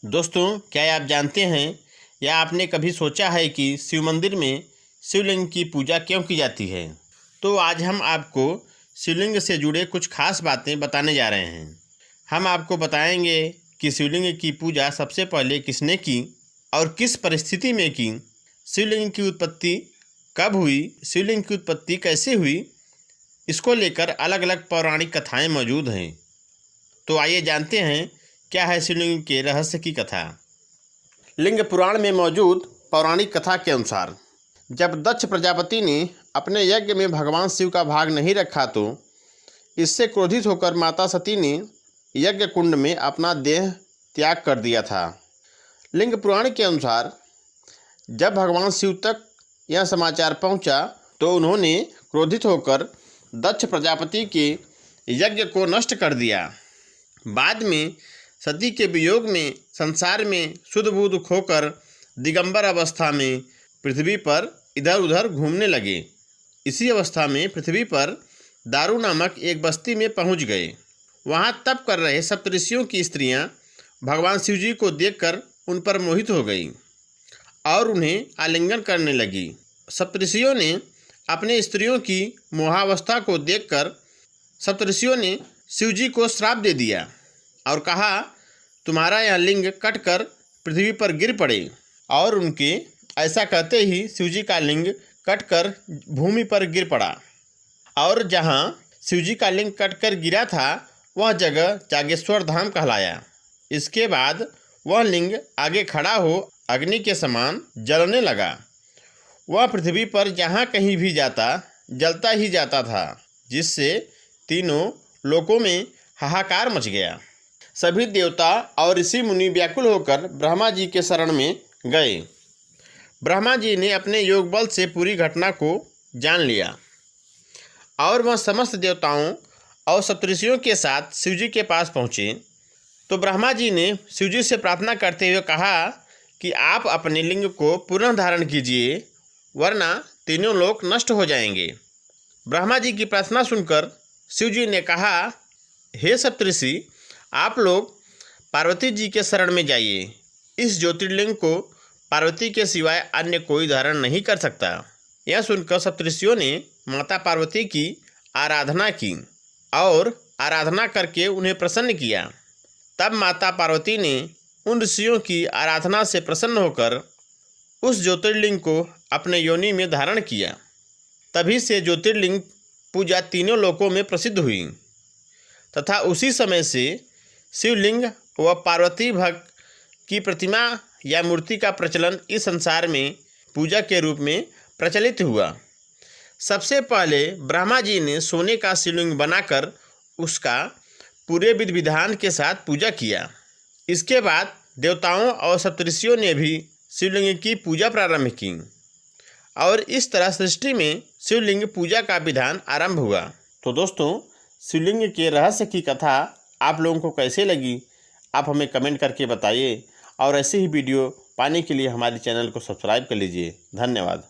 दोस्तों, क्या आप जानते हैं या आपने कभी सोचा है कि शिव मंदिर में शिवलिंग की पूजा क्यों की जाती है? तो आज हम आपको शिवलिंग से जुड़े कुछ खास बातें बताने जा रहे हैं। हम आपको बताएंगे कि शिवलिंग की पूजा सबसे पहले किसने की और किस परिस्थिति में की, शिवलिंग की उत्पत्ति कब हुई, शिवलिंग की उत्पत्ति कैसे हुई। इसको लेकर अलग अलग पौराणिक कथाएं मौजूद हैं। तो आइए जानते हैं क्या है शिवलिंग के रहस्य की कथा। लिंग पुराण में मौजूद पौराणिक कथा के अनुसार जब दक्ष प्रजापति ने अपने यज्ञ में भगवान शिव का भाग नहीं रखा तो इससे क्रोधित होकर माता सती ने यज्ञ कुंड में अपना देह त्याग कर दिया था। लिंग पुराण के अनुसार जब भगवान शिव तक यह समाचार पहुंचा तो उन्होंने क्रोधित होकर दक्ष प्रजापति के यज्ञ को नष्ट कर दिया। बाद में सती के वियोग में संसार में शुद्ध बुद्ध खोकर दिगंबर अवस्था में पृथ्वी पर इधर उधर घूमने लगे। इसी अवस्था में पृथ्वी पर दारू नामक एक बस्ती में पहुंच गए। वहां तप कर रहे सप्तऋषियों की स्त्रियां भगवान शिव जी को देखकर उन पर मोहित हो गई और उन्हें आलिंगन करने लगी। सप्तऋषियों ने अपने स्त्रियों की मोहावस्था को देखकर सप्तऋषियों ने शिव जी को श्राप दे दिया और कहा, तुम्हारा यह लिंग कटकर पृथ्वी पर गिर पड़े। और उनके ऐसा कहते ही शिव जी का लिंग कटकर भूमि पर गिर पड़ा और जहाँ शिव जी का लिंग कटकर गिरा था वह जगह जागेश्वर धाम कहलाया। इसके बाद वह लिंग आगे खड़ा हो अग्नि के समान जलने लगा। वह पृथ्वी पर जहाँ कहीं भी जाता जलता ही जाता था, जिससे तीनों लोकों में हाहाकार मच गया। सभी देवता और ऋषि मुनि व्याकुल होकर ब्रह्मा जी के शरण में गए। ब्रह्मा जी ने अपने योग बल से पूरी घटना को जान लिया और वह समस्त देवताओं और सप्तऋषियों के साथ शिव जी के पास पहुँचे। तो ब्रह्मा जी ने शिव जी से प्रार्थना करते हुए कहा कि आप अपने लिंग को पुनः धारण कीजिए, वरना तीनों लोक नष्ट हो जाएंगे। ब्रह्मा जी की प्रार्थना सुनकर शिव जी ने कहा, हे सप्तऋषि, आप लोग पार्वती जी के शरण में जाइए। इस ज्योतिर्लिंग को पार्वती के सिवाय अन्य कोई धारण नहीं कर सकता। यह सुनकर सप्तऋषियों ने माता पार्वती की आराधना की और आराधना करके उन्हें प्रसन्न किया। तब माता पार्वती ने उन ऋषियों की आराधना से प्रसन्न होकर उस ज्योतिर्लिंग को अपने योनि में धारण किया। तभी से ज्योतिर्लिंग पूजा तीनों लोकों में प्रसिद्ध हुई तथा उसी समय से शिवलिंग व पार्वती भक्त की प्रतिमा या मूर्ति का प्रचलन इस संसार में पूजा के रूप में प्रचलित हुआ। सबसे पहले ब्रह्मा जी ने सोने का शिवलिंग बनाकर उसका पूरे विधि विधान के साथ पूजा किया। इसके बाद देवताओं और सप्तऋषियों ने भी शिवलिंग की पूजा प्रारंभ की और इस तरह सृष्टि में शिवलिंग पूजा का विधान आरंभ हुआ। तो दोस्तों, शिवलिंग के रहस्य की कथा आप लोगों को कैसे लगी, आप हमें कमेंट करके बताइए और ऐसे ही वीडियो पाने के लिए हमारे चैनल को सब्सक्राइब कर लीजिए। धन्यवाद।